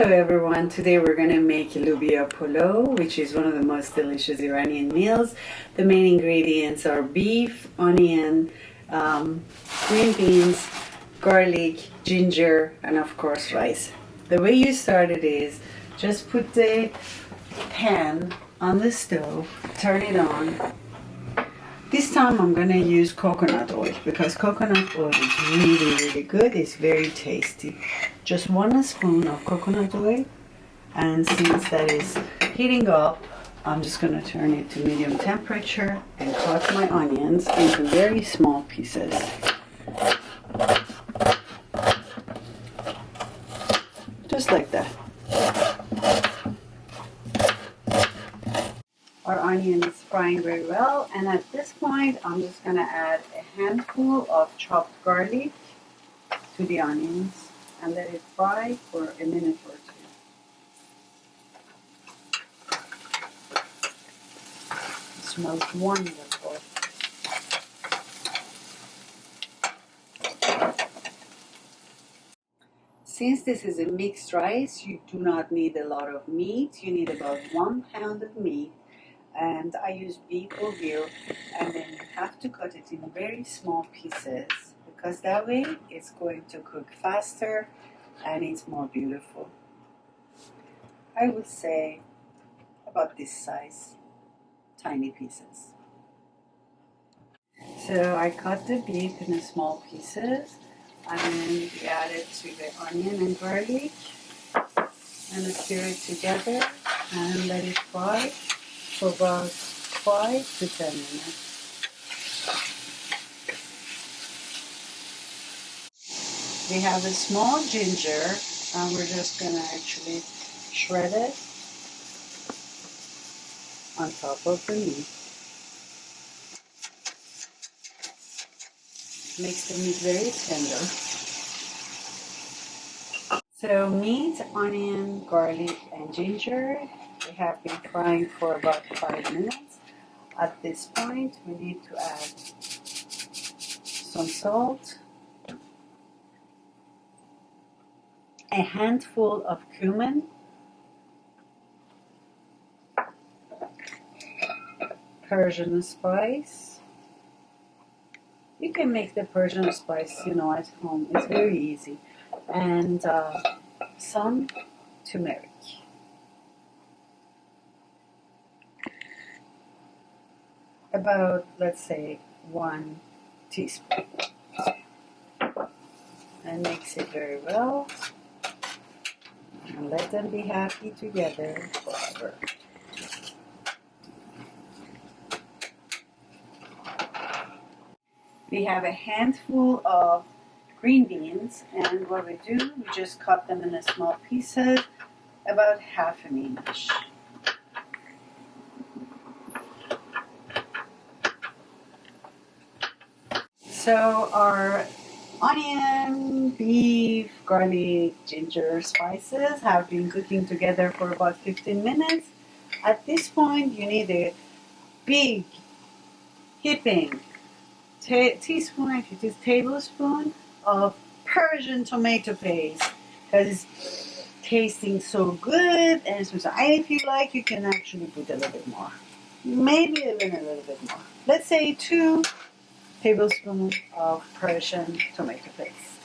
Hello everyone, today we're going to make Loobia Polo, which is one of the most delicious Iranian meals. The main ingredients are beef, onion, green beans, garlic, ginger, and of course rice. The way you start it is just put the pan on the stove, turn it on. This time I'm going to use coconut oil because coconut oil is really good. It's very tasty. Just 1 spoon of coconut oil, and since that is heating up, I'm just going to turn it to medium temperature and cut my onions into very small pieces. Just like that. Our onion is frying very well, and at this point I'm just going to add a handful of chopped garlic to the onions and let it fry for a minute or two. It smells wonderful. Since this is a mixed rice, you do not need a lot of meat. You need about 1 pound of meat. And I use beef or veal, and then you have to cut it in very small pieces because that way it's going to cook faster and it's more beautiful. I would say about this size, tiny pieces. So I cut the beef in small pieces, and then we add it to the onion and garlic and stir it together and let it fry for about 5 to 10 minutes. We have a small ginger, and we're just going to actually shred it on top of the meat. Makes the meat very tender. So meat, onion, garlic, and ginger, we have been frying for about 5 minutes. At this point, we need to add some salt, a handful of cumin, Persian spice. You can make the Persian spice, at home. It's very easy. And some turmeric. About, let's say, 1 teaspoon. And mix it very well. And let them be happy together forever. We have a handful of green beans, and what we do, we just cut them in small pieces, about 1/2 inch. So our onion, beef, garlic, ginger, spices have been cooking together for about 15 minutes. At this point, you need a big heaping teaspoon, if it is tablespoon, of Persian tomato paste because it's tasting so good. And if you like, you can actually put a little bit more, maybe even a little bit more. Let's say 2 tablespoons of Persian tomato paste.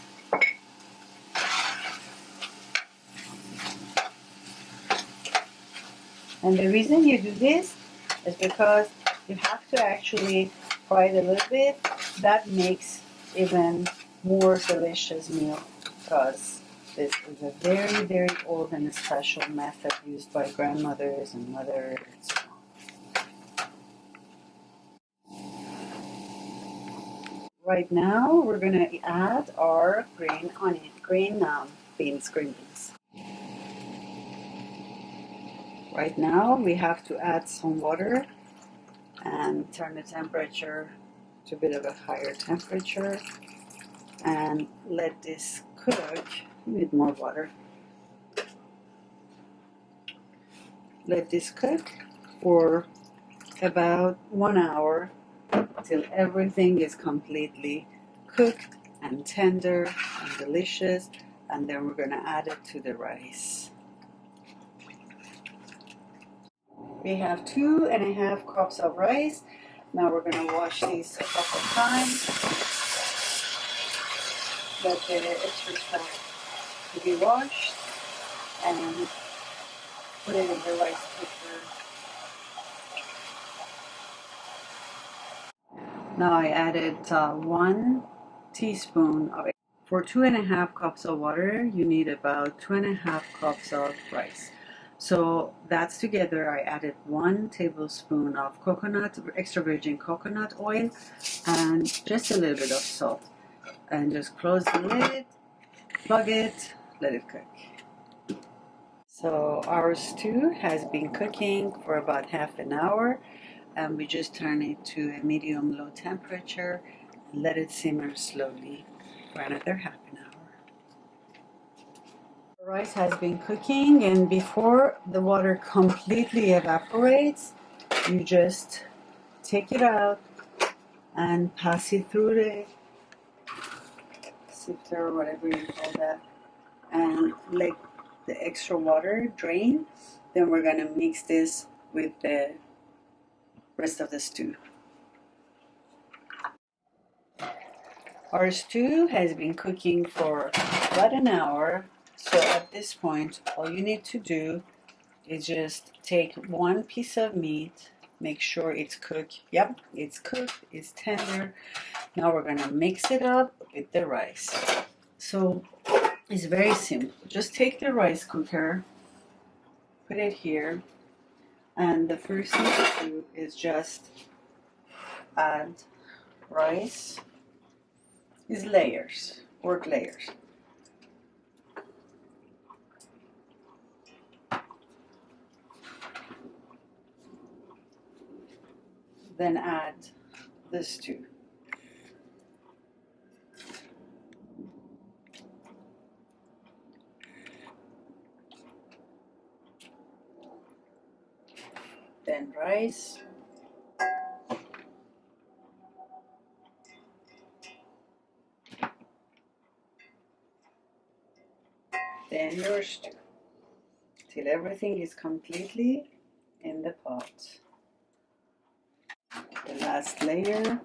And the reason you do this is because you have to actually fry it a little bit. That makes even more delicious meal because this is a very old and special method used by grandmothers and mothers. Right now we're going to add our green beans. Right now we have to add some water and turn the temperature to a bit of a higher temperature and let this cook with more water. Let this cook for about 1 hour till everything is completely cooked and tender and delicious, and then we're going to add it to the rice. We have 2.5 cups of rice. Now we're going to wash these a couple of times. Let the extra stuff to be washed and put it in the rice cooker. Now I added 1 teaspoon of it. For 2.5 cups of water, you need about 2.5 cups of rice. So that's together. I added 1 tablespoon of coconut, extra virgin coconut oil, and just a little bit of salt. And just close the lid, plug it, let it cook. So our stew has been cooking for about half an hour, and we just turn it to a medium-low temperature and let it simmer slowly for another half an hour. The rice has been cooking, and before the water completely evaporates, you just take it out and pass it through the sifter or whatever you call that, and let the extra water drain. Then we're going to mix this with the rest of the stew. Our stew has been cooking for about an hour, so at this point all you need to do is just take 1 piece of meat, make sure it's cooked. Yep, it's cooked, it's tender. Now we're going to mix it up with the rice. So it's very simple. Just take the rice cooker, put it here, and the first thing to do is just add rice. Is layers, work layers. Then add the stew. Then rice. Then your stew. Till everything is completely in the pot. The last layer.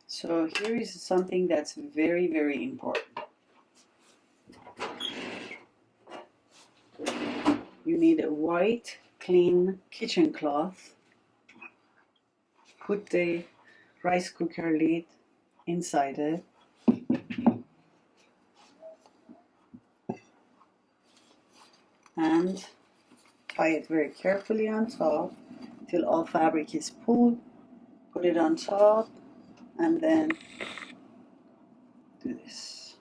So here is something that's very, very important. You need a white, clean kitchen cloth. Put the rice cooker lid inside it. And tie it very carefully on top till all fabric is pulled. Put it on top and then do this.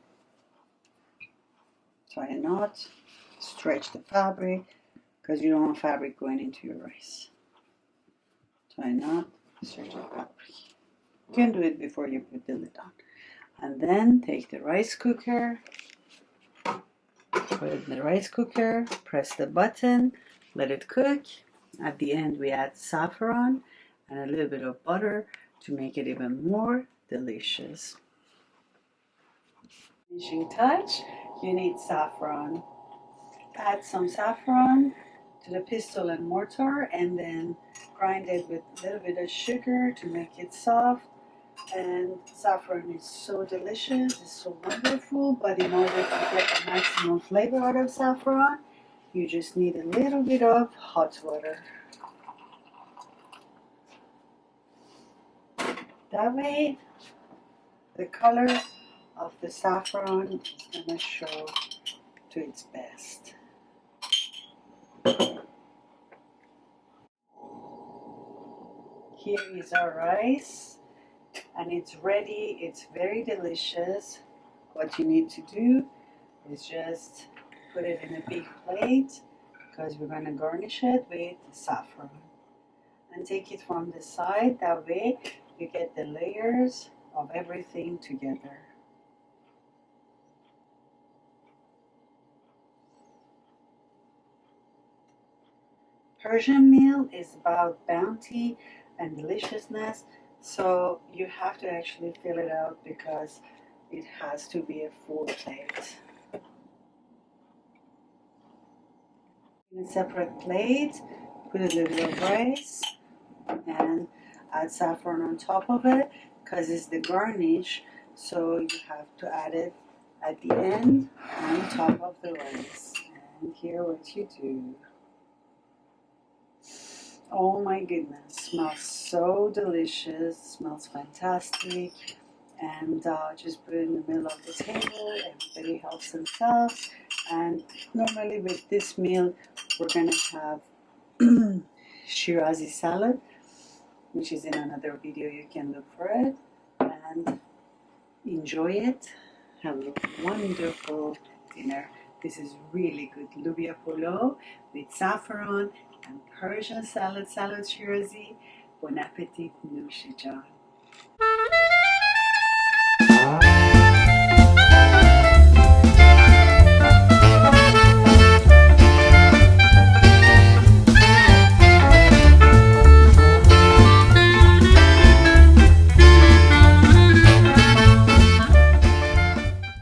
Tie a knot, stretch the fabric because you don't want fabric going into your rice. Tie a knot, stretch the fabric. You can do it before you put the lid on. And then take the rice cooker, put it in the rice cooker, press the button, let it cook. At the end we add saffron and a little bit of butter to make it even more delicious. Finishing touch, you need saffron. Add some saffron to the pestle and mortar and then grind it with a little bit of sugar to make it soft. And saffron is so delicious, it's so wonderful, but in order to get the maximum flavor out of saffron, you just need a little bit of hot water. That way, the color of the saffron is going to show to its best. Here is our rice, and it's ready. It's very delicious. What you need to do is just put it in a big plate because we're going to garnish it with saffron. And take it from the side, that way you get the layers of everything together. Persian meal is about bounty and deliciousness, so you have to actually fill it out because it has to be a full plate. In a separate plate, put a little bit of rice and add saffron on top of it because it's the garnish, so you have to add it at the end on top of the rice. And here what you do. Oh my goodness, smells so delicious, smells fantastic. And just put it in the middle of the table. Everybody helps themselves. And normally with this meal, we're gonna have Shirazi salad, which is in another video. You can look for it and enjoy it. Have a wonderful dinner. This is really good Loobia Polo with saffron and Persian salad Shirazi. Bon appetit, Nushijan.